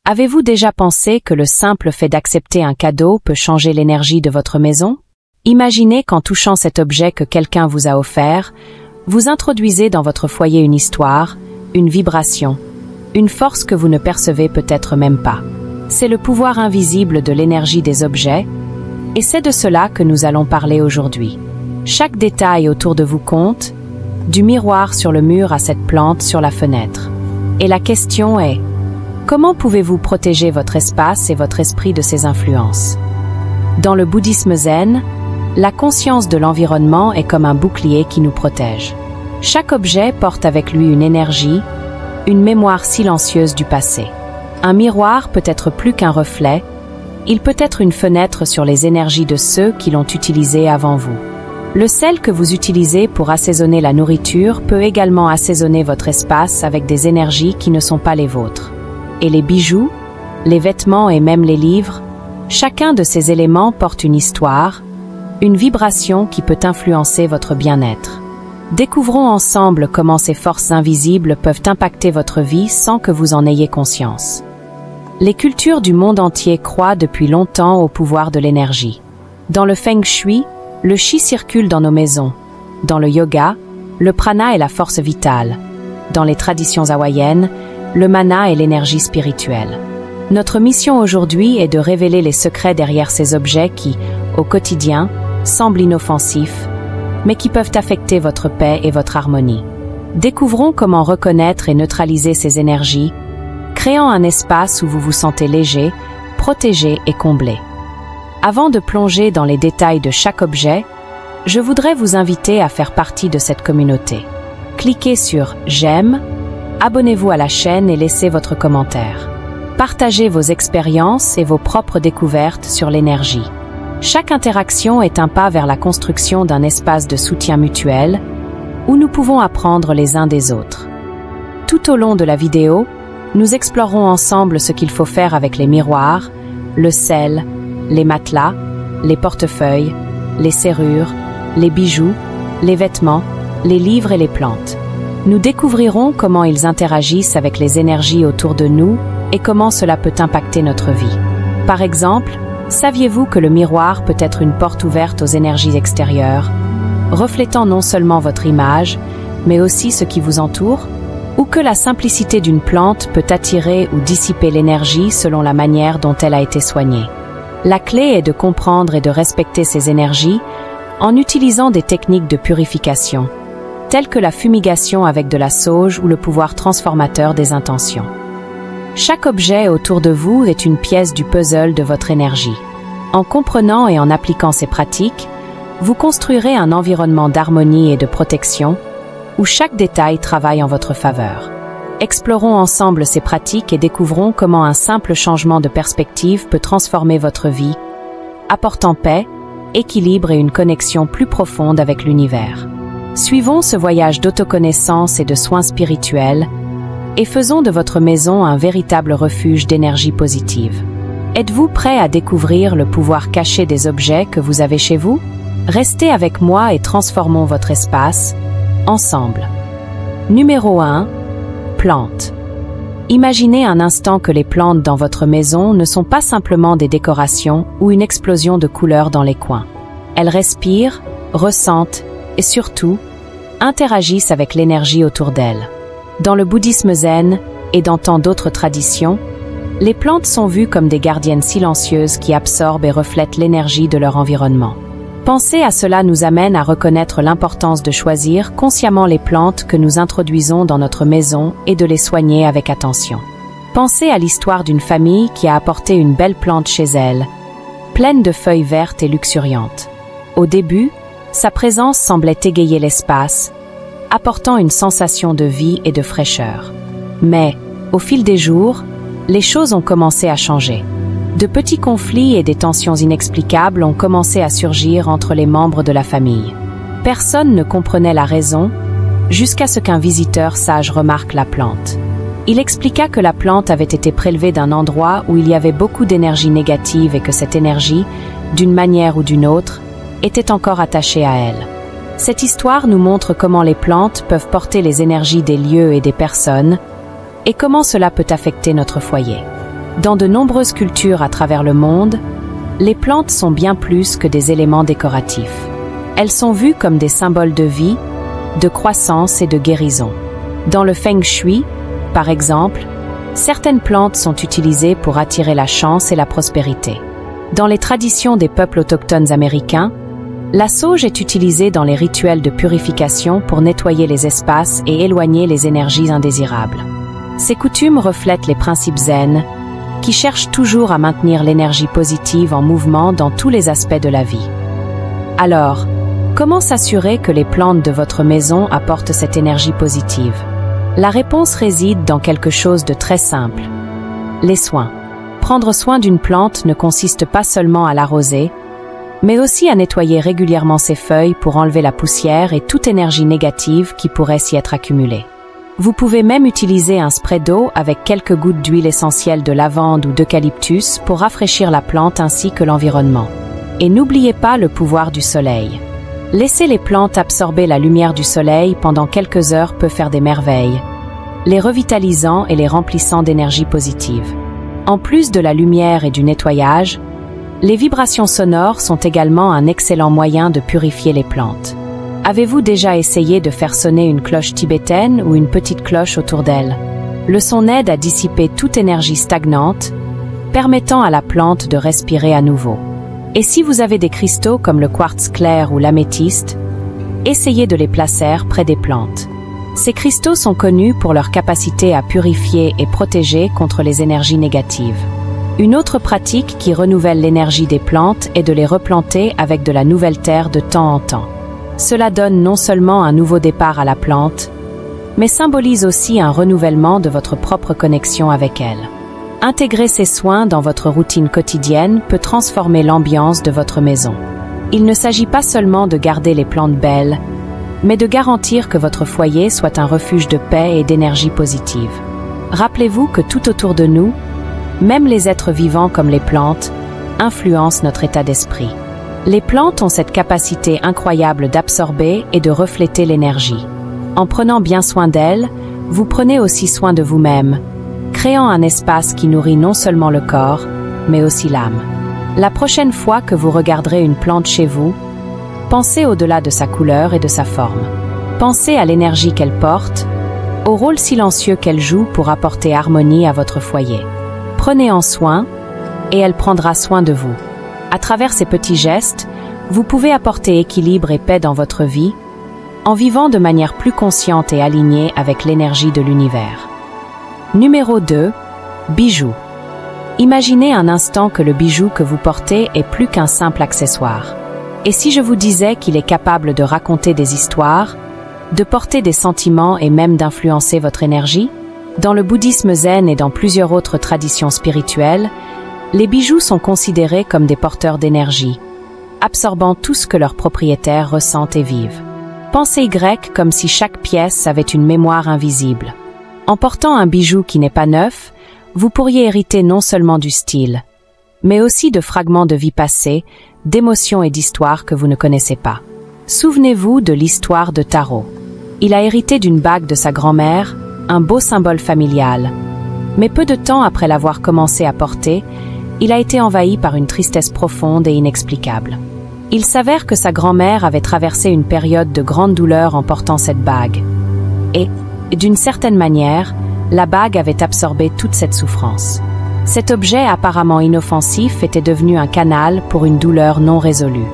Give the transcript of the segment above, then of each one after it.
Avez-vous déjà pensé que le simple fait d'accepter un cadeau peut changer l'énergie de votre maison? Imaginez qu'en touchant cet objet que quelqu'un vous a offert, vous introduisez dans votre foyer une histoire, une vibration, une force que vous ne percevez peut-être même pas. C'est le pouvoir invisible de l'énergie des objets, et c'est de cela que nous allons parler aujourd'hui. Chaque détail autour de vous compte, du miroir sur le mur à cette plante sur la fenêtre. Et la question est, comment pouvez-vous protéger votre espace et votre esprit de ces influences? Dans le bouddhisme zen, la conscience de l'environnement est comme un bouclier qui nous protège. Chaque objet porte avec lui une énergie, une mémoire silencieuse du passé. Un miroir peut être plus qu'un reflet, il peut être une fenêtre sur les énergies de ceux qui l'ont utilisé avant vous. Le sel que vous utilisez pour assaisonner la nourriture peut également assaisonner votre espace avec des énergies qui ne sont pas les vôtres. Et les bijoux, les vêtements et même les livres, chacun de ces éléments porte une histoire, une vibration qui peut influencer votre bien-être. Découvrons ensemble comment ces forces invisibles peuvent impacter votre vie sans que vous en ayez conscience. Les cultures du monde entier croient depuis longtemps au pouvoir de l'énergie. Dans le Feng Shui, le Qi circule dans nos maisons. Dans le yoga, le prana est la force vitale. Dans les traditions hawaïennes, le mana est l'énergie spirituelle. Notre mission aujourd'hui est de révéler les secrets derrière ces objets qui, au quotidien, semblent inoffensifs, mais qui peuvent affecter votre paix et votre harmonie. Découvrons comment reconnaître et neutraliser ces énergies, créant un espace où vous vous sentez léger, protégé et comblé. Avant de plonger dans les détails de chaque objet, je voudrais vous inviter à faire partie de cette communauté. Cliquez sur « J'aime », abonnez-vous à la chaîne et laissez votre commentaire. Partagez vos expériences et vos propres découvertes sur l'énergie. Chaque interaction est un pas vers la construction d'un espace de soutien mutuel où nous pouvons apprendre les uns des autres. Tout au long de la vidéo, nous explorerons ensemble ce qu'il faut faire avec les miroirs, le sel, les matelas, les portefeuilles, les serrures, les bijoux, les vêtements, les livres et les plantes. Nous découvrirons comment ils interagissent avec les énergies autour de nous et comment cela peut impacter notre vie. Par exemple, saviez-vous que le miroir peut être une porte ouverte aux énergies extérieures, reflétant non seulement votre image, mais aussi ce qui vous entoure? Ou que la simplicité d'une plante peut attirer ou dissiper l'énergie selon la manière dont elle a été soignée? La clé est de comprendre et de respecter ces énergies en utilisant des techniques de purification, telles que la fumigation avec de la sauge ou le pouvoir transformateur des intentions. Chaque objet autour de vous est une pièce du puzzle de votre énergie. En comprenant et en appliquant ces pratiques, vous construirez un environnement d'harmonie et de protection où chaque détail travaille en votre faveur. Explorons ensemble ces pratiques et découvrons comment un simple changement de perspective peut transformer votre vie, apportant paix, équilibre et une connexion plus profonde avec l'univers. Suivons ce voyage d'autoconnaissance et de soins spirituels et faisons de votre maison un véritable refuge d'énergie positive. Êtes-vous prêt à découvrir le pouvoir caché des objets que vous avez chez vous? Restez avec moi et transformons votre espace, ensemble. Numéro 1. Plantes. Imaginez un instant que les plantes dans votre maison ne sont pas simplement des décorations ou une explosion de couleurs dans les coins. Elles respirent, ressentent et surtout, interagissent avec l'énergie autour d'elles. Dans le bouddhisme zen et dans tant d'autres traditions, les plantes sont vues comme des gardiennes silencieuses qui absorbent et reflètent l'énergie de leur environnement. Penser à cela nous amène à reconnaître l'importance de choisir consciemment les plantes que nous introduisons dans notre maison et de les soigner avec attention. Pensez à l'histoire d'une famille qui a apporté une belle plante chez elle, pleine de feuilles vertes et luxuriantes. Au début, sa présence semblait égayer l'espace, apportant une sensation de vie et de fraîcheur. Mais, au fil des jours, les choses ont commencé à changer. De petits conflits et des tensions inexplicables ont commencé à surgir entre les membres de la famille. Personne ne comprenait la raison, jusqu'à ce qu'un visiteur sage remarque la plante. Il expliqua que la plante avait été prélevée d'un endroit où il y avait beaucoup d'énergie négative et que cette énergie, d'une manière ou d'une autre, était encore attachée à elle. Cette histoire nous montre comment les plantes peuvent porter les énergies des lieux et des personnes, et comment cela peut affecter notre foyer. Dans de nombreuses cultures à travers le monde, les plantes sont bien plus que des éléments décoratifs. Elles sont vues comme des symboles de vie, de croissance et de guérison. Dans le Feng Shui, par exemple, certaines plantes sont utilisées pour attirer la chance et la prospérité. Dans les traditions des peuples autochtones américains, la sauge est utilisée dans les rituels de purification pour nettoyer les espaces et éloigner les énergies indésirables. Ces coutumes reflètent les principes zen, qui cherchent toujours à maintenir l'énergie positive en mouvement dans tous les aspects de la vie. Alors, comment s'assurer que les plantes de votre maison apportent cette énergie positive? La réponse réside dans quelque chose de très simple. Les soins. Prendre soin d'une plante ne consiste pas seulement à l'arroser, mais aussi à nettoyer régulièrement ses feuilles pour enlever la poussière et toute énergie négative qui pourrait s'y être accumulée. Vous pouvez même utiliser un spray d'eau avec quelques gouttes d'huile essentielle de lavande ou d'eucalyptus pour rafraîchir la plante ainsi que l'environnement. Et n'oubliez pas le pouvoir du soleil. Laisser les plantes absorber la lumière du soleil pendant quelques heures peut faire des merveilles, les revitalisant et les remplissant d'énergie positive. En plus de la lumière et du nettoyage, les vibrations sonores sont également un excellent moyen de purifier les plantes. Avez-vous déjà essayé de faire sonner une cloche tibétaine ou une petite cloche autour d'elle? Le son aide à dissiper toute énergie stagnante, permettant à la plante de respirer à nouveau. Et si vous avez des cristaux comme le quartz clair ou l'améthyste, essayez de les placer près des plantes. Ces cristaux sont connus pour leur capacité à purifier et protéger contre les énergies négatives. Une autre pratique qui renouvelle l'énergie des plantes est de les replanter avec de la nouvelle terre de temps en temps. Cela donne non seulement un nouveau départ à la plante, mais symbolise aussi un renouvellement de votre propre connexion avec elle. Intégrer ces soins dans votre routine quotidienne peut transformer l'ambiance de votre maison. Il ne s'agit pas seulement de garder les plantes belles, mais de garantir que votre foyer soit un refuge de paix et d'énergie positive. Rappelez-vous que tout autour de nous, même les êtres vivants comme les plantes, influencent notre état d'esprit. Les plantes ont cette capacité incroyable d'absorber et de refléter l'énergie. En prenant bien soin d'elles, vous prenez aussi soin de vous-même, créant un espace qui nourrit non seulement le corps, mais aussi l'âme. La prochaine fois que vous regarderez une plante chez vous, pensez au-delà de sa couleur et de sa forme. Pensez à l'énergie qu'elle porte, au rôle silencieux qu'elle joue pour apporter harmonie à votre foyer. Prenez-en soin, et elle prendra soin de vous. À travers ces petits gestes, vous pouvez apporter équilibre et paix dans votre vie, en vivant de manière plus consciente et alignée avec l'énergie de l'univers. Numéro 2. Bijoux. Imaginez un instant que le bijou que vous portez est plus qu'un simple accessoire. Et si je vous disais qu'il est capable de raconter des histoires, de porter des sentiments et même d'influencer votre énergie? Dans le bouddhisme zen et dans plusieurs autres traditions spirituelles, les bijoux sont considérés comme des porteurs d'énergie, absorbant tout ce que leurs propriétaires ressentent et vivent. Pensez grec comme si chaque pièce avait une mémoire invisible. En portant un bijou qui n'est pas neuf, vous pourriez hériter non seulement du style, mais aussi de fragments de vie passée, d'émotions et d'histoires que vous ne connaissez pas. Souvenez-vous de l'histoire de Taro. Il a hérité d'une bague de sa grand-mère, un beau symbole familial. Mais peu de temps après l'avoir commencé à porter, il a été envahi par une tristesse profonde et inexplicable. Il s'avère que sa grand-mère avait traversé une période de grande douleur en portant cette bague. Et, d'une certaine manière, la bague avait absorbé toute cette souffrance. Cet objet apparemment inoffensif était devenu un canal pour une douleur non résolue.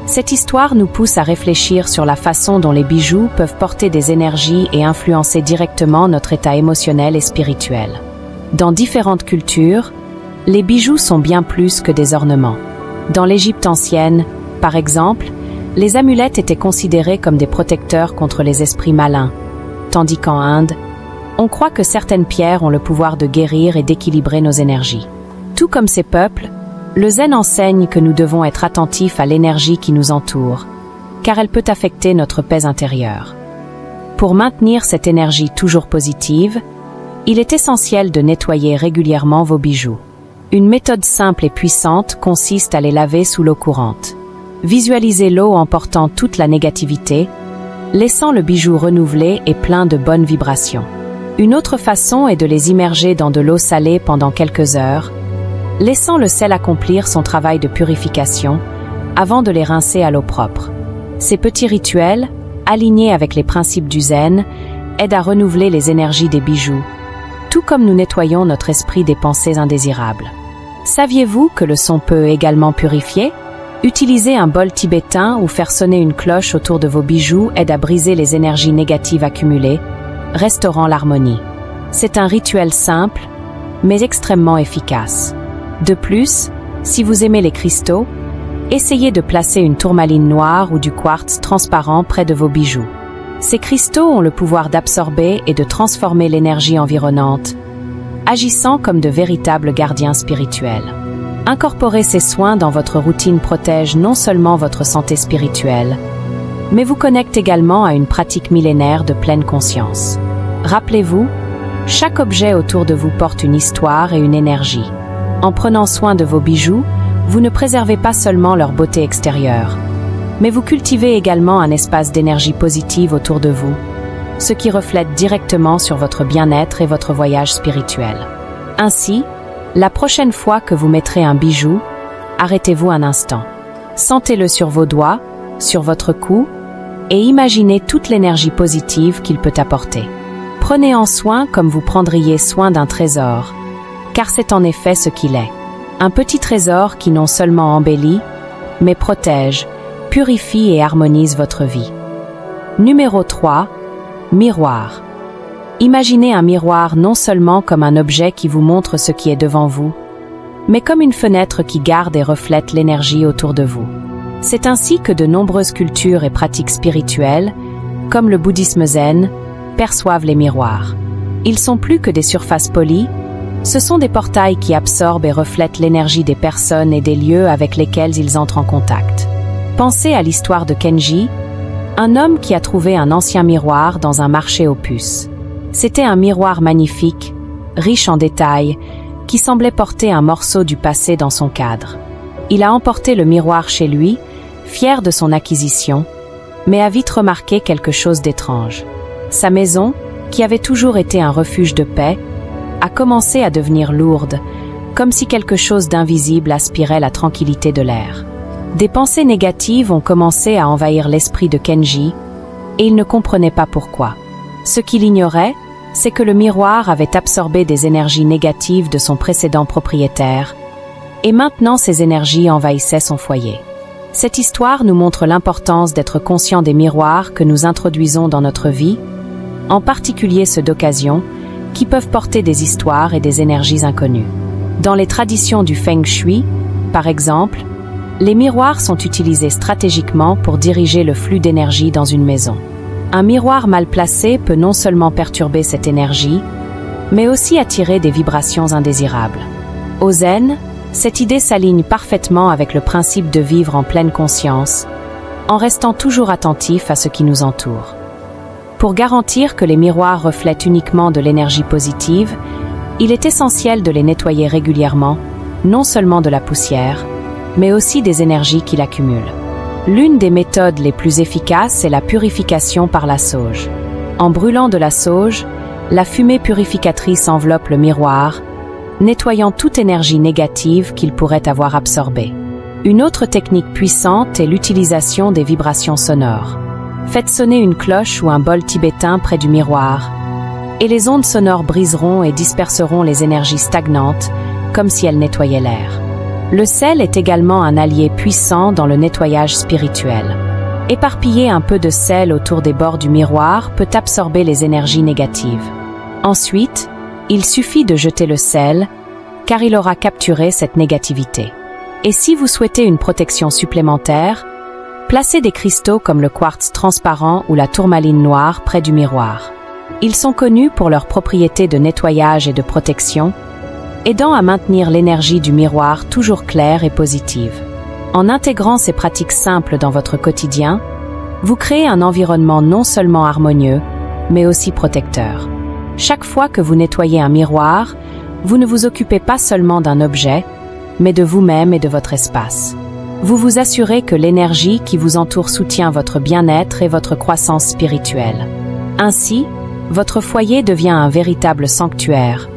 Cette histoire nous pousse à réfléchir sur la façon dont les bijoux peuvent porter des énergies et influencer directement notre état émotionnel et spirituel. Dans différentes cultures, les bijoux sont bien plus que des ornements. Dans l'Égypte ancienne, par exemple, les amulettes étaient considérées comme des protecteurs contre les esprits malins, tandis qu'en Inde, on croit que certaines pierres ont le pouvoir de guérir et d'équilibrer nos énergies. Tout comme ces peuples, le zen enseigne que nous devons être attentifs à l'énergie qui nous entoure, car elle peut affecter notre paix intérieure. Pour maintenir cette énergie toujours positive, il est essentiel de nettoyer régulièrement vos bijoux. Une méthode simple et puissante consiste à les laver sous l'eau courante. Visualisez l'eau emportant toute la négativité, laissant le bijou renouvelé et plein de bonnes vibrations. Une autre façon est de les immerger dans de l'eau salée pendant quelques heures, laissant le sel accomplir son travail de purification avant de les rincer à l'eau propre. Ces petits rituels, alignés avec les principes du zen, aident à renouveler les énergies des bijoux, tout comme nous nettoyons notre esprit des pensées indésirables. Saviez-vous que le son peut également purifier? Utiliser un bol tibétain ou faire sonner une cloche autour de vos bijoux aide à briser les énergies négatives accumulées, restaurant l'harmonie. C'est un rituel simple, mais extrêmement efficace. De plus, si vous aimez les cristaux, essayez de placer une tourmaline noire ou du quartz transparent près de vos bijoux. Ces cristaux ont le pouvoir d'absorber et de transformer l'énergie environnante, agissant comme de véritables gardiens spirituels. Incorporer ces soins dans votre routine protège non seulement votre santé spirituelle, mais vous connecte également à une pratique millénaire de pleine conscience. Rappelez-vous, chaque objet autour de vous porte une histoire et une énergie. En prenant soin de vos bijoux, vous ne préservez pas seulement leur beauté extérieure, mais vous cultivez également un espace d'énergie positive autour de vous, ce qui reflète directement sur votre bien-être et votre voyage spirituel. Ainsi, la prochaine fois que vous mettrez un bijou, arrêtez-vous un instant. Sentez-le sur vos doigts, sur votre cou, et imaginez toute l'énergie positive qu'il peut apporter. Prenez-en soin comme vous prendriez soin d'un trésor, car c'est en effet ce qu'il est. Un petit trésor qui non seulement embellit, mais protège, purifie et harmonise votre vie. Numéro 3. Miroir. Imaginez un miroir non seulement comme un objet qui vous montre ce qui est devant vous, mais comme une fenêtre qui garde et reflète l'énergie autour de vous. C'est ainsi que de nombreuses cultures et pratiques spirituelles, comme le bouddhisme zen, perçoivent les miroirs. Ils sont plus que des surfaces polies, ce sont des portails qui absorbent et reflètent l'énergie des personnes et des lieux avec lesquels ils entrent en contact. Pensez à l'histoire de Kenji, un homme qui a trouvé un ancien miroir dans un marché aux puces. C'était un miroir magnifique, riche en détails, qui semblait porter un morceau du passé dans son cadre. Il a emporté le miroir chez lui, fier de son acquisition, mais a vite remarqué quelque chose d'étrange. Sa maison, qui avait toujours été un refuge de paix, a commencé à devenir lourde, comme si quelque chose d'invisible aspirait la tranquillité de l'air. Des pensées négatives ont commencé à envahir l'esprit de Kenji, et il ne comprenait pas pourquoi. Ce qu'il ignorait, c'est que le miroir avait absorbé des énergies négatives de son précédent propriétaire, et maintenant ces énergies envahissaient son foyer. Cette histoire nous montre l'importance d'être conscient des miroirs que nous introduisons dans notre vie, en particulier ceux d'occasion, qui peuvent porter des histoires et des énergies inconnues. Dans les traditions du Feng Shui, par exemple, les miroirs sont utilisés stratégiquement pour diriger le flux d'énergie dans une maison. Un miroir mal placé peut non seulement perturber cette énergie, mais aussi attirer des vibrations indésirables. Au Zen, cette idée s'aligne parfaitement avec le principe de vivre en pleine conscience, en restant toujours attentif à ce qui nous entoure. Pour garantir que les miroirs reflètent uniquement de l'énergie positive, il est essentiel de les nettoyer régulièrement, non seulement de la poussière, mais aussi des énergies qui l'accumulent. L'une des méthodes les plus efficaces est la purification par la sauge. En brûlant de la sauge, la fumée purificatrice enveloppe le miroir, nettoyant toute énergie négative qu'il pourrait avoir absorbée. Une autre technique puissante est l'utilisation des vibrations sonores. Faites sonner une cloche ou un bol tibétain près du miroir, et les ondes sonores briseront et disperseront les énergies stagnantes, comme si elles nettoyaient l'air. Le sel est également un allié puissant dans le nettoyage spirituel. Éparpiller un peu de sel autour des bords du miroir peut absorber les énergies négatives. Ensuite, il suffit de jeter le sel, car il aura capturé cette négativité. Et si vous souhaitez une protection supplémentaire, placez des cristaux comme le quartz transparent ou la tourmaline noire près du miroir. Ils sont connus pour leurs propriétés de nettoyage et de protection, aidant à maintenir l'énergie du miroir toujours claire et positive. En intégrant ces pratiques simples dans votre quotidien, vous créez un environnement non seulement harmonieux, mais aussi protecteur. Chaque fois que vous nettoyez un miroir, vous ne vous occupez pas seulement d'un objet, mais de vous-même et de votre espace. Vous vous assurez que l'énergie qui vous entoure soutient votre bien-être et votre croissance spirituelle. Ainsi, votre foyer devient un véritable sanctuaire,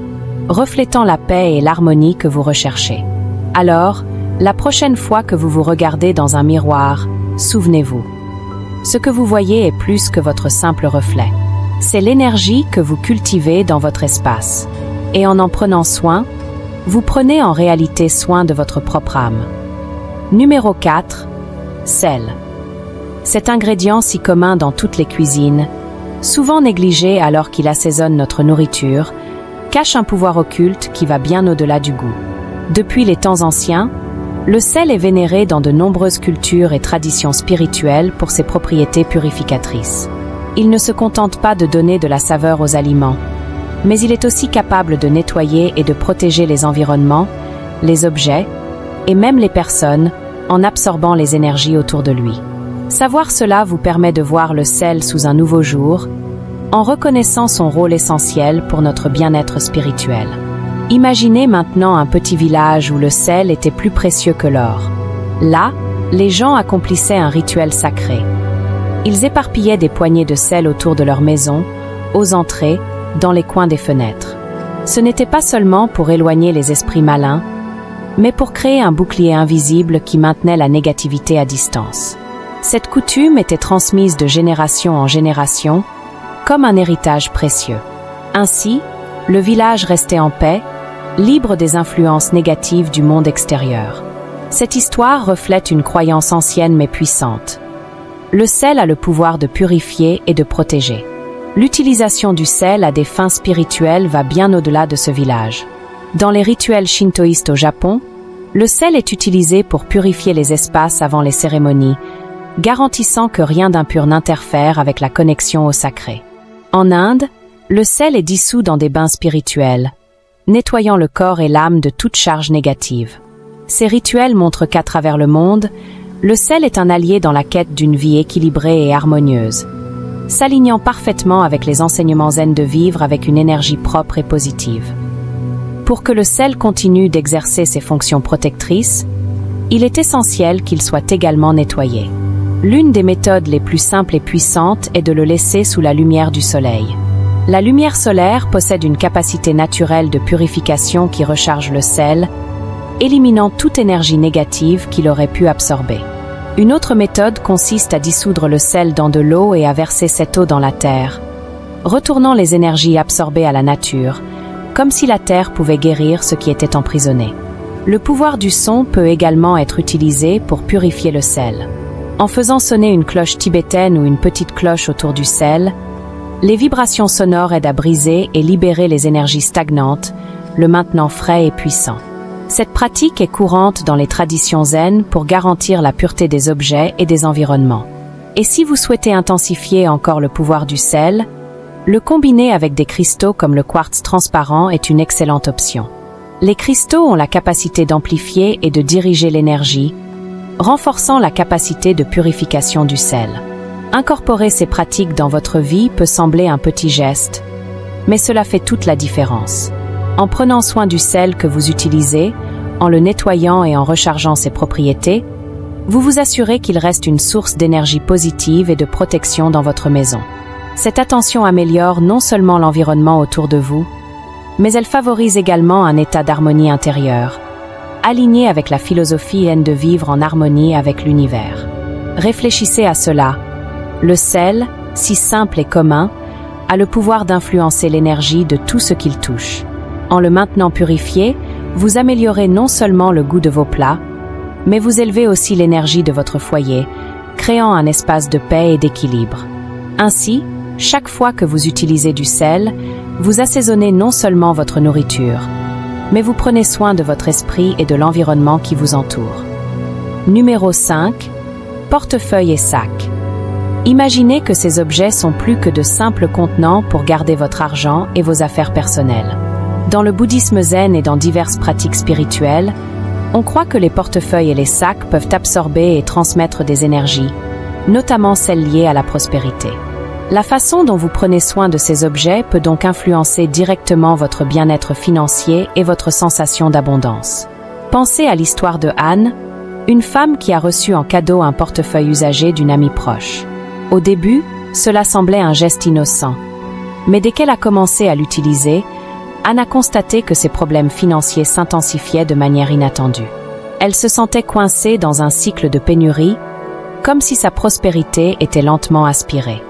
reflétant la paix et l'harmonie que vous recherchez. Alors, la prochaine fois que vous vous regardez dans un miroir, souvenez-vous. Ce que vous voyez est plus que votre simple reflet. C'est l'énergie que vous cultivez dans votre espace. Et en prenant soin, vous prenez en réalité soin de votre propre âme. Numéro 4. Sel. Cet ingrédient si commun dans toutes les cuisines, souvent négligé alors qu'il assaisonne notre nourriture, cache un pouvoir occulte qui va bien au-delà du goût. Depuis les temps anciens, le sel est vénéré dans de nombreuses cultures et traditions spirituelles pour ses propriétés purificatrices. Il ne se contente pas de donner de la saveur aux aliments, mais il est aussi capable de nettoyer et de protéger les environnements, les objets et même les personnes en absorbant les énergies autour de lui. Savoir cela vous permet de voir le sel sous un nouveau jour, en reconnaissant son rôle essentiel pour notre bien-être spirituel. Imaginez maintenant un petit village où le sel était plus précieux que l'or. Là, les gens accomplissaient un rituel sacré. Ils éparpillaient des poignées de sel autour de leur maison, aux entrées, dans les coins des fenêtres. Ce n'était pas seulement pour éloigner les esprits malins, mais pour créer un bouclier invisible qui maintenait la négativité à distance. Cette coutume était transmise de génération en génération, comme un héritage précieux. Ainsi, le village restait en paix, libre des influences négatives du monde extérieur. Cette histoire reflète une croyance ancienne mais puissante. Le sel a le pouvoir de purifier et de protéger. L'utilisation du sel à des fins spirituelles va bien au-delà de ce village. Dans les rituels shintoïstes au Japon, le sel est utilisé pour purifier les espaces avant les cérémonies, garantissant que rien d'impur n'interfère avec la connexion au sacré. En Inde, le sel est dissous dans des bains spirituels, nettoyant le corps et l'âme de toute charge négative. Ces rituels montrent qu'à travers le monde, le sel est un allié dans la quête d'une vie équilibrée et harmonieuse, s'alignant parfaitement avec les enseignements zen de vivre avec une énergie propre et positive. Pour que le sel continue d'exercer ses fonctions protectrices, il est essentiel qu'il soit également nettoyé. L'une des méthodes les plus simples et puissantes est de le laisser sous la lumière du soleil. La lumière solaire possède une capacité naturelle de purification qui recharge le sel, éliminant toute énergie négative qu'il aurait pu absorber. Une autre méthode consiste à dissoudre le sel dans de l'eau et à verser cette eau dans la terre, retournant les énergies absorbées à la nature, comme si la terre pouvait guérir ce qui était emprisonné. Le pouvoir du son peut également être utilisé pour purifier le sel. En faisant sonner une cloche tibétaine ou une petite cloche autour du sel, les vibrations sonores aident à briser et libérer les énergies stagnantes, le maintenant frais et puissant. Cette pratique est courante dans les traditions zen pour garantir la pureté des objets et des environnements. Et si vous souhaitez intensifier encore le pouvoir du sel, le combiner avec des cristaux comme le quartz transparent est une excellente option. Les cristaux ont la capacité d'amplifier et de diriger l'énergie, renforçant la capacité de purification du sel. Incorporer ces pratiques dans votre vie peut sembler un petit geste, mais cela fait toute la différence. En prenant soin du sel que vous utilisez, en le nettoyant et en rechargeant ses propriétés, vous vous assurez qu'il reste une source d'énergie positive et de protection dans votre maison. Cette attention améliore non seulement l'environnement autour de vous, mais elle favorise également un état d'harmonie intérieure, aligné avec la philosophie zen de vivre en harmonie avec l'univers. Réfléchissez à cela. Le sel, si simple et commun, a le pouvoir d'influencer l'énergie de tout ce qu'il touche. En le maintenant purifié, vous améliorez non seulement le goût de vos plats, mais vous élevez aussi l'énergie de votre foyer, créant un espace de paix et d'équilibre. Ainsi, chaque fois que vous utilisez du sel, vous assaisonnez non seulement votre nourriture, mais vous prenez soin de votre esprit et de l'environnement qui vous entoure. Numéro 5. Portefeuille et sac. Imaginez que ces objets sont plus que de simples contenants pour garder votre argent et vos affaires personnelles. Dans le bouddhisme zen et dans diverses pratiques spirituelles, on croit que les portefeuilles et les sacs peuvent absorber et transmettre des énergies, notamment celles liées à la prospérité. La façon dont vous prenez soin de ces objets peut donc influencer directement votre bien-être financier et votre sensation d'abondance. Pensez à l'histoire de Anne, une femme qui a reçu en cadeau un portefeuille usagé d'une amie proche. Au début, cela semblait un geste innocent. Mais dès qu'elle a commencé à l'utiliser, Anne a constaté que ses problèmes financiers s'intensifiaient de manière inattendue. Elle se sentait coincée dans un cycle de pénurie, comme si sa prospérité était lentement aspirée.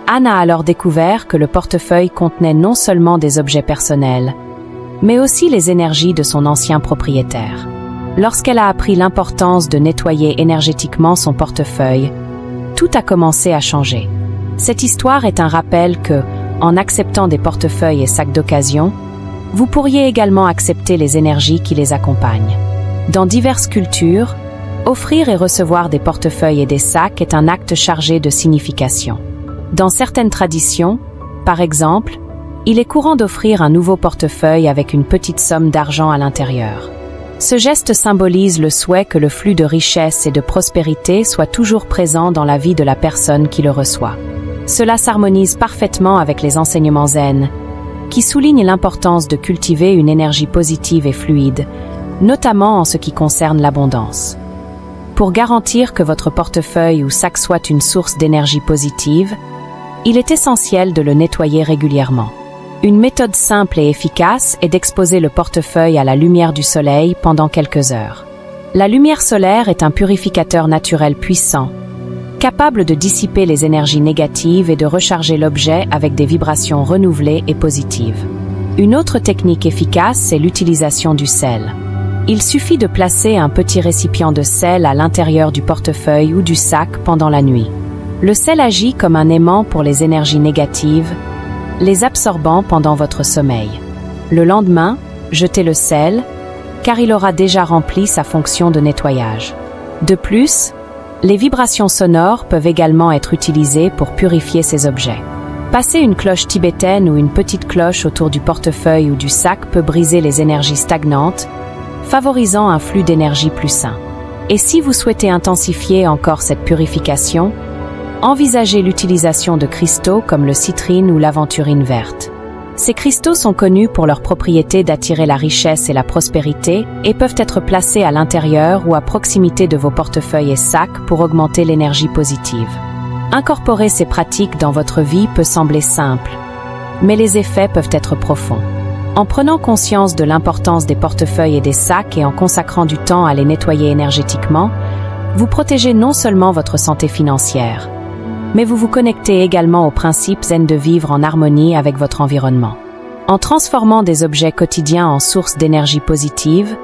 Anne a alors découvert que le portefeuille contenait non seulement des objets personnels, mais aussi les énergies de son ancien propriétaire. Lorsqu'elle a appris l'importance de nettoyer énergétiquement son portefeuille, tout a commencé à changer. Cette histoire est un rappel que, en acceptant des portefeuilles et sacs d'occasion, vous pourriez également accepter les énergies qui les accompagnent. Dans diverses cultures, offrir et recevoir des portefeuilles et des sacs est un acte chargé de signification. Dans certaines traditions, par exemple, il est courant d'offrir un nouveau portefeuille avec une petite somme d'argent à l'intérieur. Ce geste symbolise le souhait que le flux de richesse et de prospérité soit toujours présent dans la vie de la personne qui le reçoit. Cela s'harmonise parfaitement avec les enseignements zen, qui soulignent l'importance de cultiver une énergie positive et fluide, notamment en ce qui concerne l'abondance. Pour garantir que votre portefeuille ou sac soit une source d'énergie positive, il est essentiel de le nettoyer régulièrement. Une méthode simple et efficace est d'exposer le portefeuille à la lumière du soleil pendant quelques heures. La lumière solaire est un purificateur naturel puissant, capable de dissiper les énergies négatives et de recharger l'objet avec des vibrations renouvelées et positives. Une autre technique efficace est l'utilisation du sel. Il suffit de placer un petit récipient de sel à l'intérieur du portefeuille ou du sac pendant la nuit. Le sel agit comme un aimant pour les énergies négatives, les absorbant pendant votre sommeil. Le lendemain, jetez le sel, car il aura déjà rempli sa fonction de nettoyage. De plus, les vibrations sonores peuvent également être utilisées pour purifier ces objets. Passer une cloche tibétaine ou une petite cloche autour du portefeuille ou du sac peut briser les énergies stagnantes, favorisant un flux d'énergie plus sain. Et si vous souhaitez intensifier encore cette purification, envisagez l'utilisation de cristaux comme le citrine ou l'aventurine verte. Ces cristaux sont connus pour leur propriété d'attirer la richesse et la prospérité et peuvent être placés à l'intérieur ou à proximité de vos portefeuilles et sacs pour augmenter l'énergie positive. Incorporer ces pratiques dans votre vie peut sembler simple, mais les effets peuvent être profonds. En prenant conscience de l'importance des portefeuilles et des sacs et en consacrant du temps à les nettoyer énergétiquement, vous protégez non seulement votre santé financière, mais vous vous connectez également au principe zen de vivre en harmonie avec votre environnement. En transformant des objets quotidiens en source d'énergie positive,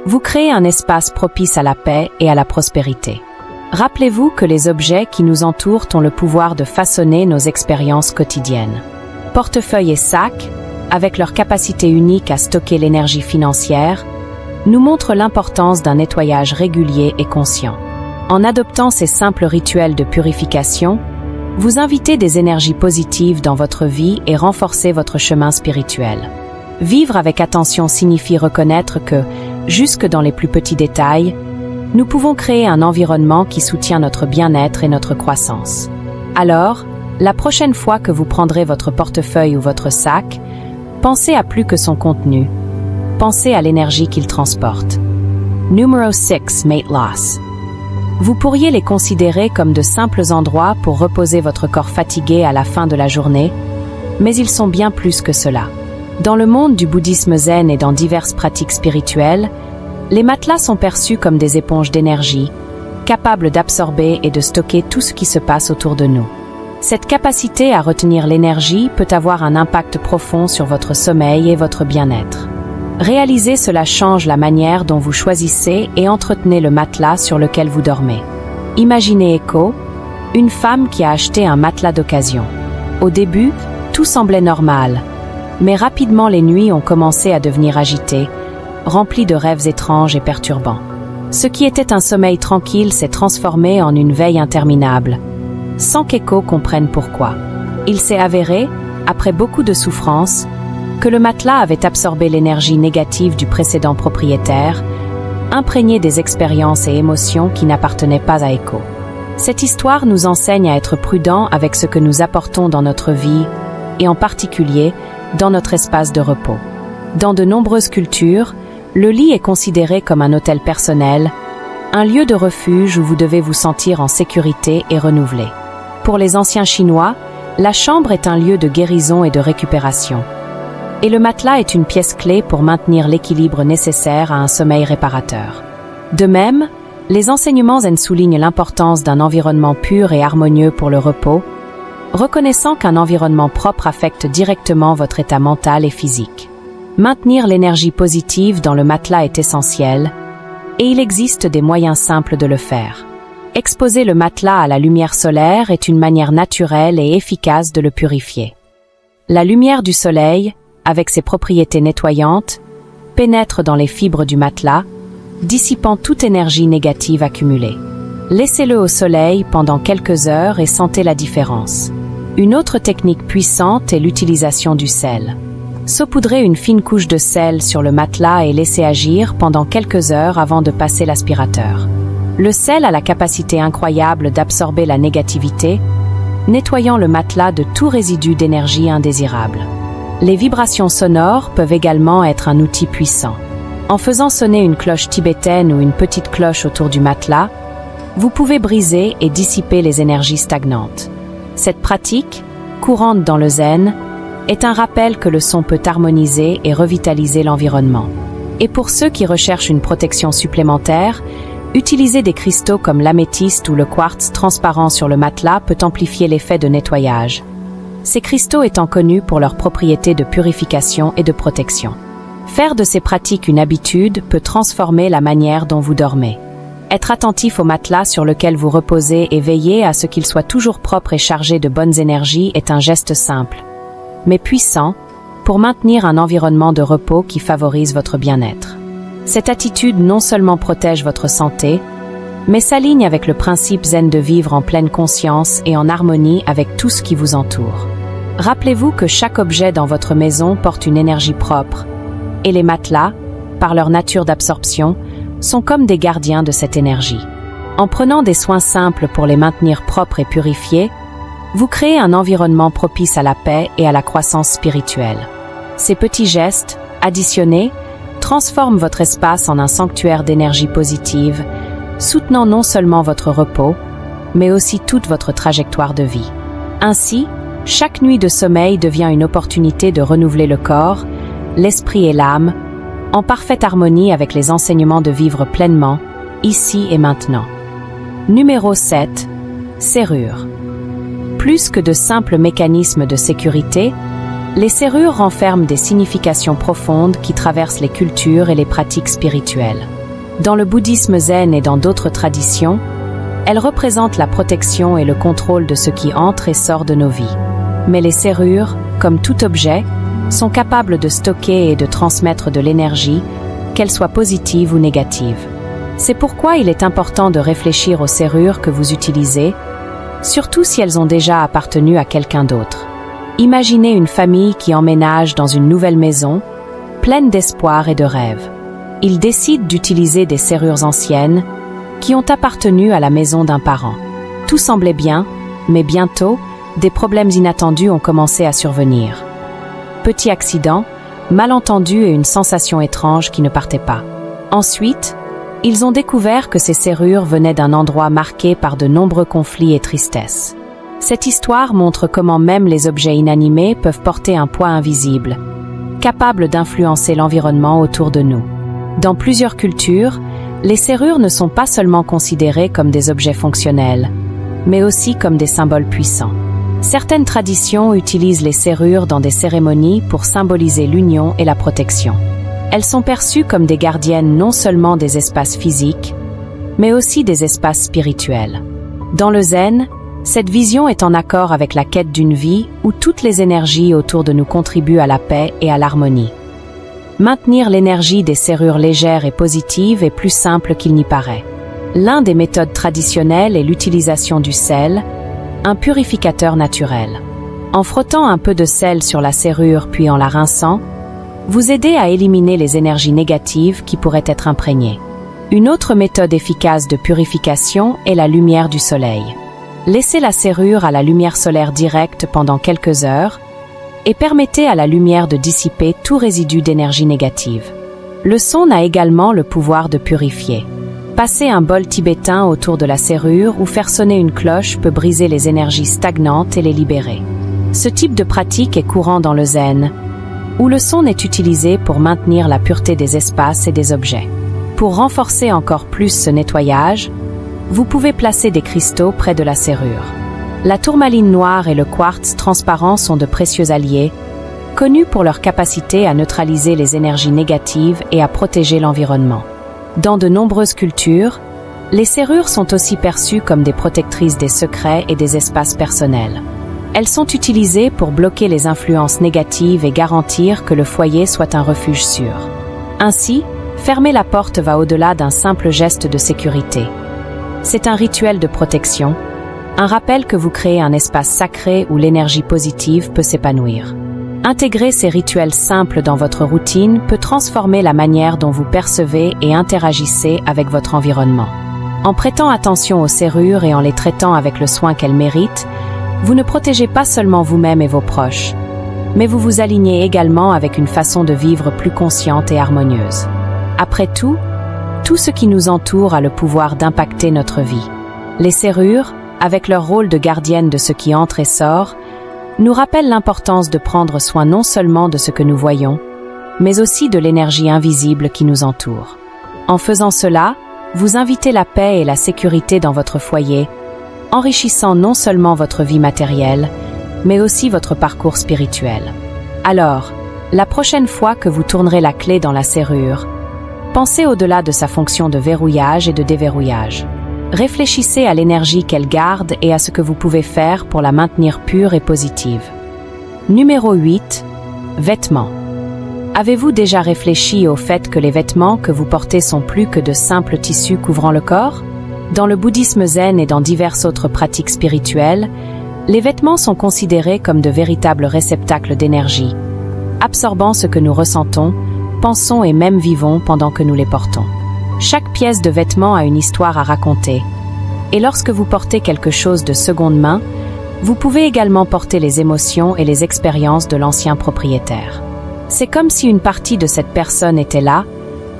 vous créez un espace propice à la paix et à la prospérité. Rappelez-vous que les objets qui nous entourent ont le pouvoir de façonner nos expériences quotidiennes. Portefeuilles et sacs, avec leur capacité unique à stocker l'énergie financière, nous montrent l'importance d'un nettoyage régulier et conscient. En adoptant ces simples rituels de purification, vous invitez des énergies positives dans votre vie et renforcez votre chemin spirituel. Vivre avec attention signifie reconnaître que, jusque dans les plus petits détails, nous pouvons créer un environnement qui soutient notre bien-être et notre croissance. Alors, la prochaine fois que vous prendrez votre portefeuille ou votre sac, pensez à plus que son contenu. Pensez à l'énergie qu'il transporte. Numéro 6. Mate loss. Vous pourriez les considérer comme de simples endroits pour reposer votre corps fatigué à la fin de la journée, mais ils sont bien plus que cela. Dans le monde du bouddhisme zen et dans diverses pratiques spirituelles, les matelas sont perçus comme des éponges d'énergie, capables d'absorber et de stocker tout ce qui se passe autour de nous. Cette capacité à retenir l'énergie peut avoir un impact profond sur votre sommeil et votre bien-être. Réaliser cela change la manière dont vous choisissez et entretenez le matelas sur lequel vous dormez. Imaginez Echo, une femme qui a acheté un matelas d'occasion. Au début, tout semblait normal, mais rapidement les nuits ont commencé à devenir agitées, remplies de rêves étranges et perturbants. Ce qui était un sommeil tranquille s'est transformé en une veille interminable, sans qu'Echo comprenne pourquoi. Il s'est avéré, après beaucoup de souffrance, que le matelas avait absorbé l'énergie négative du précédent propriétaire, imprégné des expériences et émotions qui n'appartenaient pas à Echo. Cette histoire nous enseigne à être prudents avec ce que nous apportons dans notre vie, et en particulier dans notre espace de repos. Dans de nombreuses cultures, le lit est considéré comme un hôtel personnel, un lieu de refuge où vous devez vous sentir en sécurité et renouvelé. Pour les anciens Chinois, La chambre est un lieu de guérison et de récupération. Et le matelas est une pièce clé pour maintenir l'équilibre nécessaire à un sommeil réparateur. De même, les enseignements zen soulignent l'importance d'un environnement pur et harmonieux pour le repos, reconnaissant qu'un environnement propre affecte directement votre état mental et physique. Maintenir l'énergie positive dans le matelas est essentiel, et il existe des moyens simples de le faire. Exposer le matelas à la lumière solaire est une manière naturelle et efficace de le purifier. La lumière du soleil, avec ses propriétés nettoyantes, pénètre dans les fibres du matelas, dissipant toute énergie négative accumulée. Laissez-le au soleil pendant quelques heures et sentez la différence. Une autre technique puissante est l'utilisation du sel. Saupoudrez une fine couche de sel sur le matelas et laissez agir pendant quelques heures avant de passer l'aspirateur. Le sel a la capacité incroyable d'absorber la négativité, nettoyant le matelas de tout résidu d'énergie indésirable. Les vibrations sonores peuvent également être un outil puissant. En faisant sonner une cloche tibétaine ou une petite cloche autour du matelas, vous pouvez briser et dissiper les énergies stagnantes. Cette pratique, courante dans le zen, est un rappel que le son peut harmoniser et revitaliser l'environnement. Et pour ceux qui recherchent une protection supplémentaire, utiliser des cristaux comme l'améthyste ou le quartz transparent sur le matelas peut amplifier l'effet de nettoyage. Ces cristaux étant connus pour leurs propriétés de purification et de protection. Faire de ces pratiques une habitude peut transformer la manière dont vous dormez. Être attentif au matelas sur lequel vous reposez et veiller à ce qu'il soit toujours propre et chargé de bonnes énergies est un geste simple, mais puissant, pour maintenir un environnement de repos qui favorise votre bien-être. Cette attitude non seulement protège votre santé, mais s'aligne avec le principe zen de vivre en pleine conscience et en harmonie avec tout ce qui vous entoure. Rappelez-vous que chaque objet dans votre maison porte une énergie propre, et les matelas, par leur nature d'absorption, sont comme des gardiens de cette énergie. En prenant des soins simples pour les maintenir propres et purifiés, vous créez un environnement propice à la paix et à la croissance spirituelle. Ces petits gestes, additionnés, transforment votre espace en un sanctuaire d'énergie positive, soutenant non seulement votre repos, mais aussi toute votre trajectoire de vie. Ainsi, chaque nuit de sommeil devient une opportunité de renouveler le corps, l'esprit et l'âme, en parfaite harmonie avec les enseignements de vivre pleinement, ici et maintenant. Numéro 7. Serrures. Plus que de simples mécanismes de sécurité, les serrures renferment des significations profondes qui traversent les cultures et les pratiques spirituelles. Dans le bouddhisme zen et dans d'autres traditions, elles représentent la protection et le contrôle de ce qui entre et sort de nos vies. Mais les serrures, comme tout objet, sont capables de stocker et de transmettre de l'énergie, qu'elle soit positive ou négative. C'est pourquoi il est important de réfléchir aux serrures que vous utilisez, surtout si elles ont déjà appartenu à quelqu'un d'autre. Imaginez une famille qui emménage dans une nouvelle maison, pleine d'espoir et de rêves. Ils décident d'utiliser des serrures anciennes qui ont appartenu à la maison d'un parent. Tout semblait bien, mais bientôt, des problèmes inattendus ont commencé à survenir. Petit accident, malentendu et une sensation étrange qui ne partait pas. Ensuite, ils ont découvert que ces serrures venaient d'un endroit marqué par de nombreux conflits et tristesses. Cette histoire montre comment même les objets inanimés peuvent porter un poids invisible, capable d'influencer l'environnement autour de nous. Dans plusieurs cultures, les serrures ne sont pas seulement considérées comme des objets fonctionnels, mais aussi comme des symboles puissants. Certaines traditions utilisent les serrures dans des cérémonies pour symboliser l'union et la protection. Elles sont perçues comme des gardiennes non seulement des espaces physiques, mais aussi des espaces spirituels. Dans le zen, cette vision est en accord avec la quête d'une vie où toutes les énergies autour de nous contribuent à la paix et à l'harmonie. Maintenir l'énergie des serrures légères et positives est plus simple qu'il n'y paraît. L'un des méthodes traditionnelles est l'utilisation du sel, un purificateur naturel. En frottant un peu de sel sur la serrure puis en la rinçant, vous aidez à éliminer les énergies négatives qui pourraient être imprégnées. Une autre méthode efficace de purification est la lumière du soleil. Laissez la serrure à la lumière solaire directe pendant quelques heures et permettez à la lumière de dissiper tout résidu d'énergie négative. Le son a également le pouvoir de purifier. Passer un bol tibétain autour de la serrure ou faire sonner une cloche peut briser les énergies stagnantes et les libérer. Ce type de pratique est courant dans le zen, où le son est utilisé pour maintenir la pureté des espaces et des objets. Pour renforcer encore plus ce nettoyage, vous pouvez placer des cristaux près de la serrure. La tourmaline noire et le quartz transparent sont de précieux alliés, connus pour leur capacité à neutraliser les énergies négatives et à protéger l'environnement. Dans de nombreuses cultures, les serrures sont aussi perçues comme des protectrices des secrets et des espaces personnels. Elles sont utilisées pour bloquer les influences négatives et garantir que le foyer soit un refuge sûr. Ainsi, fermer la porte va au-delà d'un simple geste de sécurité. C'est un rituel de protection, un rappel que vous créez un espace sacré où l'énergie positive peut s'épanouir. Intégrer ces rituels simples dans votre routine peut transformer la manière dont vous percevez et interagissez avec votre environnement. En prêtant attention aux serrures et en les traitant avec le soin qu'elles méritent, vous ne protégez pas seulement vous-même et vos proches, mais vous vous alignez également avec une façon de vivre plus consciente et harmonieuse. Après tout ce qui nous entoure a le pouvoir d'impacter notre vie. Les serrures, avec leur rôle de gardienne de ce qui entre et sort, nous rappellent l'importance de prendre soin non seulement de ce que nous voyons, mais aussi de l'énergie invisible qui nous entoure. En faisant cela, vous invitez la paix et la sécurité dans votre foyer, enrichissant non seulement votre vie matérielle, mais aussi votre parcours spirituel. Alors, la prochaine fois que vous tournerez la clé dans la serrure, pensez au-delà de sa fonction de verrouillage et de déverrouillage. Réfléchissez à l'énergie qu'elle garde et à ce que vous pouvez faire pour la maintenir pure et positive. Numéro 8. Vêtements. Avez-vous déjà réfléchi au fait que les vêtements que vous portez sont plus que de simples tissus couvrant le corps? Dans le bouddhisme zen et dans diverses autres pratiques spirituelles, les vêtements sont considérés comme de véritables réceptacles d'énergie, absorbant ce que nous ressentons, pensons et même vivons pendant que nous les portons. Chaque pièce de vêtement a une histoire à raconter, et lorsque vous portez quelque chose de seconde main, vous pouvez également porter les émotions et les expériences de l'ancien propriétaire. C'est comme si une partie de cette personne était là,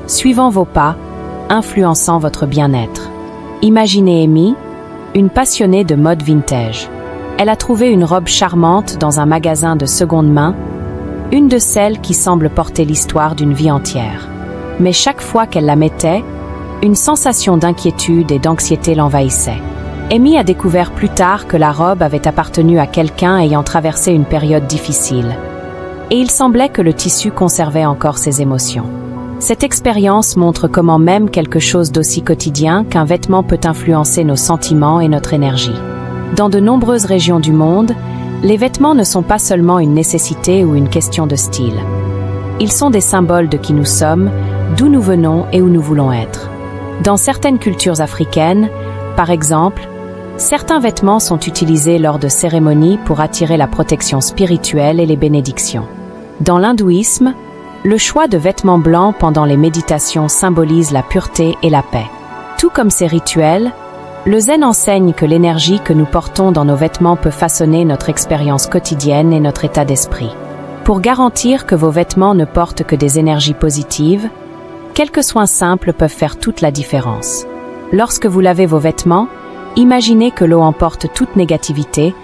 suivant vos pas, influençant votre bien-être. Imaginez Amy, une passionnée de mode vintage. Elle a trouvé une robe charmante dans un magasin de seconde main, une de celles qui semble porter l'histoire d'une vie entière. Mais chaque fois qu'elle la mettait, une sensation d'inquiétude et d'anxiété l'envahissait. Amy a découvert plus tard que la robe avait appartenu à quelqu'un ayant traversé une période difficile. Et il semblait que le tissu conservait encore ses émotions. Cette expérience montre comment même quelque chose d'aussi quotidien qu'un vêtement peut influencer nos sentiments et notre énergie. Dans de nombreuses régions du monde, les vêtements ne sont pas seulement une nécessité ou une question de style. Ils sont des symboles de qui nous sommes, d'où nous venons et où nous voulons être. Dans certaines cultures africaines, par exemple, certains vêtements sont utilisés lors de cérémonies pour attirer la protection spirituelle et les bénédictions. Dans l'hindouisme, le choix de vêtements blancs pendant les méditations symbolise la pureté et la paix. Tout comme ces rituels, le zen enseigne que l'énergie que nous portons dans nos vêtements peut façonner notre expérience quotidienne et notre état d'esprit. Pour garantir que vos vêtements ne portent que des énergies positives, quelques soins simples peuvent faire toute la différence. Lorsque vous lavez vos vêtements, imaginez que l'eau emporte toute négativité,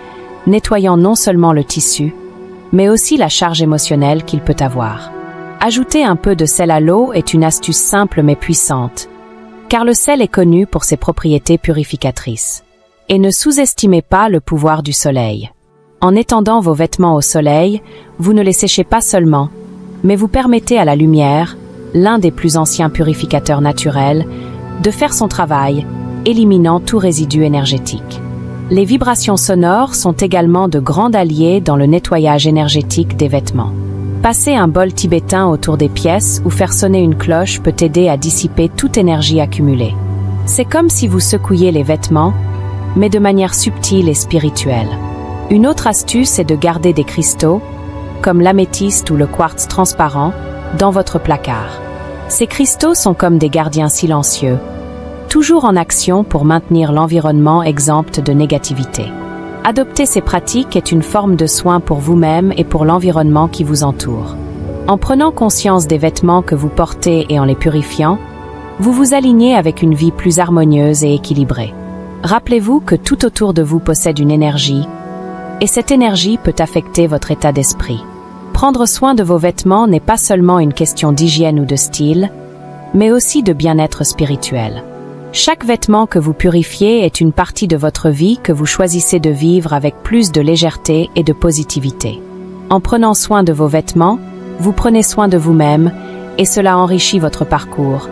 nettoyant non seulement le tissu, mais aussi la charge émotionnelle qu'il peut avoir. Ajouter un peu de sel à l'eau est une astuce simple mais puissante, car le sel est connu pour ses propriétés purificatrices. Et ne sous-estimez pas le pouvoir du soleil. En étendant vos vêtements au soleil, vous ne les séchez pas seulement, mais vous permettez à la lumière, l'un des plus anciens purificateurs naturels, de faire son travail, éliminant tout résidu énergétique. Les vibrations sonores sont également de grands alliés dans le nettoyage énergétique des vêtements. Passer un bol tibétain autour des pièces ou faire sonner une cloche peut aider à dissiper toute énergie accumulée. C'est comme si vous secouiez les vêtements, mais de manière subtile et spirituelle. Une autre astuce est de garder des cristaux, comme l'améthyste ou le quartz transparent, dans votre placard. Ces cristaux sont comme des gardiens silencieux, toujours en action pour maintenir l'environnement exempt de négativité. Adopter ces pratiques est une forme de soin pour vous-même et pour l'environnement qui vous entoure. En prenant conscience des vêtements que vous portez et en les purifiant, vous vous alignez avec une vie plus harmonieuse et équilibrée. Rappelez-vous que tout autour de vous possède une énergie, Et cette énergie peut affecter votre état d'esprit. Prendre soin de vos vêtements n'est pas seulement une question d'hygiène ou de style, mais aussi de bien-être spirituel. Chaque vêtement que vous purifiez est une partie de votre vie que vous choisissez de vivre avec plus de légèreté et de positivité. En prenant soin de vos vêtements, vous prenez soin de vous-même et cela enrichit votre parcours,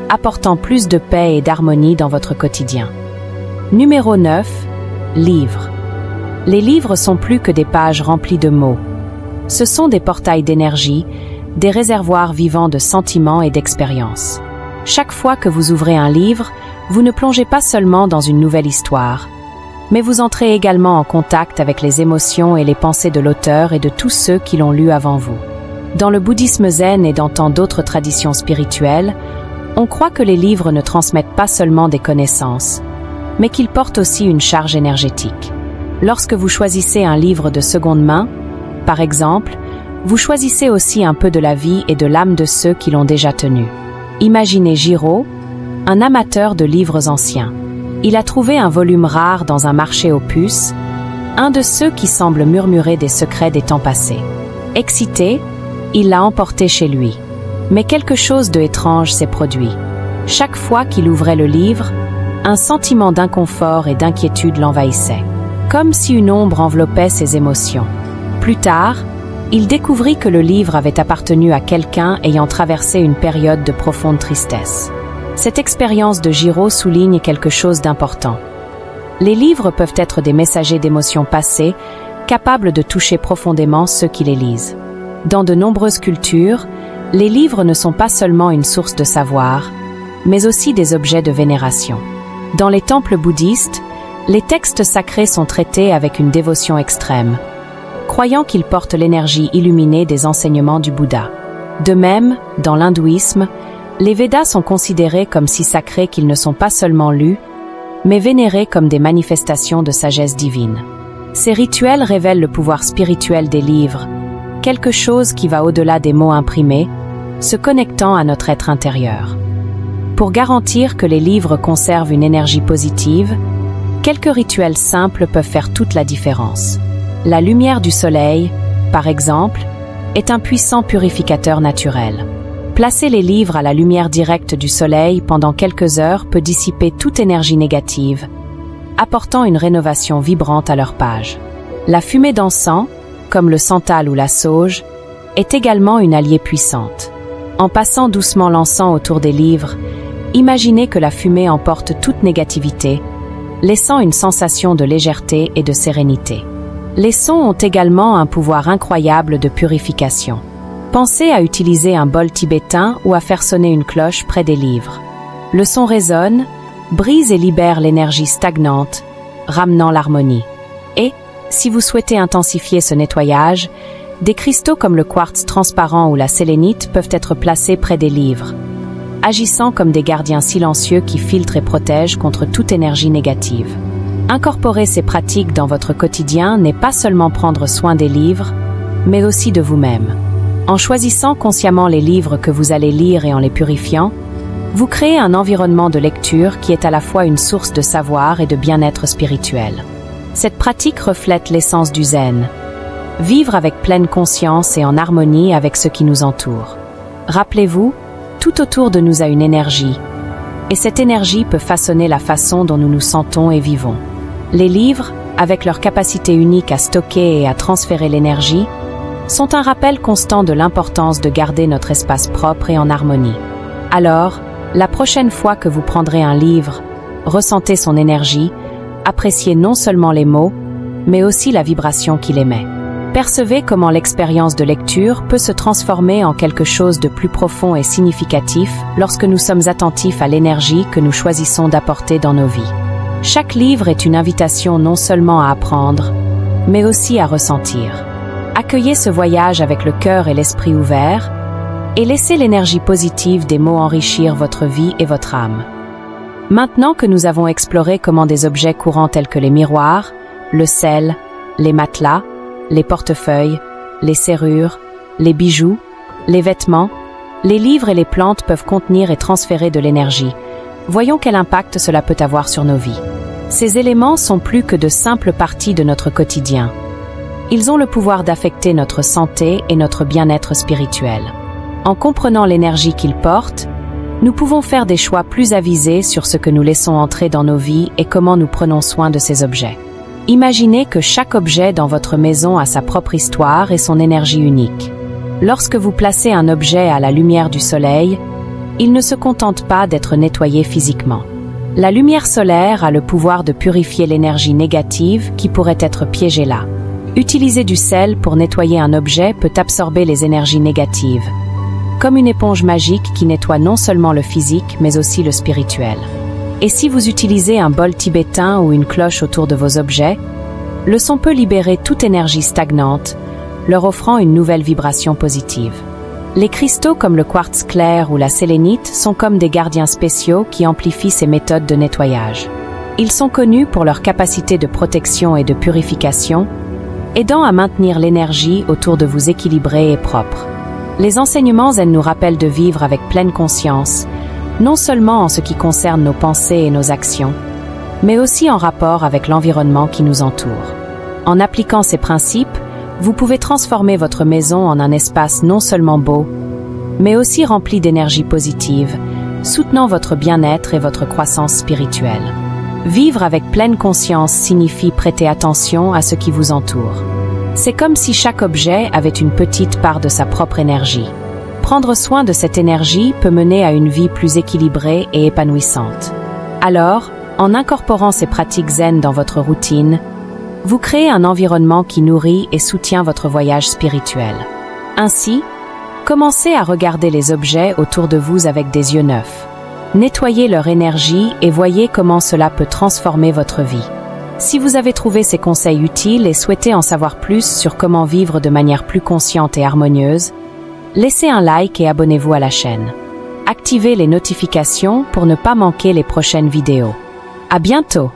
apportant plus de paix et d'harmonie dans votre quotidien. Numéro 9. Livres. Les livres sont plus que des pages remplies de mots. Ce sont des portails d'énergie, des réservoirs vivants de sentiments et d'expériences. Chaque fois que vous ouvrez un livre, vous ne plongez pas seulement dans une nouvelle histoire, mais vous entrez également en contact avec les émotions et les pensées de l'auteur et de tous ceux qui l'ont lu avant vous. Dans le bouddhisme zen et dans tant d'autres traditions spirituelles, on croit que les livres ne transmettent pas seulement des connaissances, mais qu'ils portent aussi une charge énergétique. Lorsque vous choisissez un livre de seconde main, par exemple, vous choisissez aussi un peu de la vie et de l'âme de ceux qui l'ont déjà tenu. Imaginez Jiro, un amateur de livres anciens. Il a trouvé un volume rare dans un marché aux puces, un de ceux qui semblent murmurer des secrets des temps passés. Excité, il l'a emporté chez lui. Mais quelque chose d'étrange s'est produit. Chaque fois qu'il ouvrait le livre, un sentiment d'inconfort et d'inquiétude l'envahissait, comme si une ombre enveloppait ses émotions. Plus tard, il découvrit que le livre avait appartenu à quelqu'un ayant traversé une période de profonde tristesse. Cette expérience de Jiro souligne quelque chose d'important. Les livres peuvent être des messagers d'émotions passées, capables de toucher profondément ceux qui les lisent. Dans de nombreuses cultures, les livres ne sont pas seulement une source de savoir, mais aussi des objets de vénération. Dans les temples bouddhistes, les textes sacrés sont traités avec une dévotion extrême, croyant qu'ils portent l'énergie illuminée des enseignements du Bouddha. De même, dans l'hindouisme, les Védas sont considérés comme si sacrés qu'ils ne sont pas seulement lus, mais vénérés comme des manifestations de sagesse divine. Ces rituels révèlent le pouvoir spirituel des livres, quelque chose qui va au-delà des mots imprimés, se connectant à notre être intérieur. Pour garantir que les livres conservent une énergie positive, quelques rituels simples peuvent faire toute la différence. La lumière du soleil, par exemple, est un puissant purificateur naturel. Placer les livres à la lumière directe du soleil pendant quelques heures peut dissiper toute énergie négative, apportant une rénovation vibrante à leurs pages. La fumée d'encens, comme le santal ou la sauge, est également une alliée puissante. En passant doucement l'encens autour des livres, imaginez que la fumée emporte toute négativité, laissant une sensation de légèreté et de sérénité. Les sons ont également un pouvoir incroyable de purification. Pensez à utiliser un bol tibétain ou à faire sonner une cloche près des livres. Le son résonne, brise et libère l'énergie stagnante, ramenant l'harmonie. Et, si vous souhaitez intensifier ce nettoyage, des cristaux comme le quartz transparent ou la sélénite peuvent être placés près des livres, agissant comme des gardiens silencieux qui filtrent et protègent contre toute énergie négative. Incorporer ces pratiques dans votre quotidien n'est pas seulement prendre soin des livres, mais aussi de vous-même. En choisissant consciemment les livres que vous allez lire et en les purifiant, vous créez un environnement de lecture qui est à la fois une source de savoir et de bien-être spirituel. Cette pratique reflète l'essence du zen. Vivre avec pleine conscience et en harmonie avec ce qui nous entoure. Rappelez-vous, tout autour de nous a une énergie, et cette énergie peut façonner la façon dont nous nous sentons et vivons. Les livres, avec leur capacité unique à stocker et à transférer l'énergie, sont un rappel constant de l'importance de garder notre espace propre et en harmonie. Alors, la prochaine fois que vous prendrez un livre, ressentez son énergie, appréciez non seulement les mots, mais aussi la vibration qu'il émet. Percevez comment l'expérience de lecture peut se transformer en quelque chose de plus profond et significatif lorsque nous sommes attentifs à l'énergie que nous choisissons d'apporter dans nos vies. Chaque livre est une invitation non seulement à apprendre, mais aussi à ressentir. Accueillez ce voyage avec le cœur et l'esprit ouverts, et laissez l'énergie positive des mots enrichir votre vie et votre âme. Maintenant que nous avons exploré comment des objets courants tels que les miroirs, le sel, les matelas, les portefeuilles, les serrures, les bijoux, les vêtements, les livres et les plantes peuvent contenir et transférer de l'énergie, voyons quel impact cela peut avoir sur nos vies. Ces éléments sont plus que de simples parties de notre quotidien. Ils ont le pouvoir d'affecter notre santé et notre bien-être spirituel. En comprenant l'énergie qu'ils portent, nous pouvons faire des choix plus avisés sur ce que nous laissons entrer dans nos vies et comment nous prenons soin de ces objets. Imaginez que chaque objet dans votre maison a sa propre histoire et son énergie unique. Lorsque vous placez un objet à la lumière du soleil, il ne se contente pas d'être nettoyé physiquement. La lumière solaire a le pouvoir de purifier l'énergie négative qui pourrait être piégée là. Utiliser du sel pour nettoyer un objet peut absorber les énergies négatives, comme une éponge magique qui nettoie non seulement le physique mais aussi le spirituel. Et si vous utilisez un bol tibétain ou une cloche autour de vos objets, le son peut libérer toute énergie stagnante, leur offrant une nouvelle vibration positive. Les cristaux comme le quartz clair ou la sélénite sont comme des gardiens spéciaux qui amplifient ces méthodes de nettoyage. Ils sont connus pour leur capacité de protection et de purification, aidant à maintenir l'énergie autour de vous équilibrée et propre. Les enseignements zen nous rappellent de vivre avec pleine conscience, non seulement en ce qui concerne nos pensées et nos actions, mais aussi en rapport avec l'environnement qui nous entoure. En appliquant ces principes, vous pouvez transformer votre maison en un espace non seulement beau, mais aussi rempli d'énergie positive, soutenant votre bien-être et votre croissance spirituelle. Vivre avec pleine conscience signifie prêter attention à ce qui vous entoure. C'est comme si chaque objet avait une petite part de sa propre énergie. Prendre soin de cette énergie peut mener à une vie plus équilibrée et épanouissante. Alors, en incorporant ces pratiques zen dans votre routine, vous créez un environnement qui nourrit et soutient votre voyage spirituel. Ainsi, commencez à regarder les objets autour de vous avec des yeux neufs. Nettoyez leur énergie et voyez comment cela peut transformer votre vie. Si vous avez trouvé ces conseils utiles et souhaitez en savoir plus sur comment vivre de manière plus consciente et harmonieuse, laissez un like et abonnez-vous à la chaîne. Activez les notifications pour ne pas manquer les prochaines vidéos. À bientôt!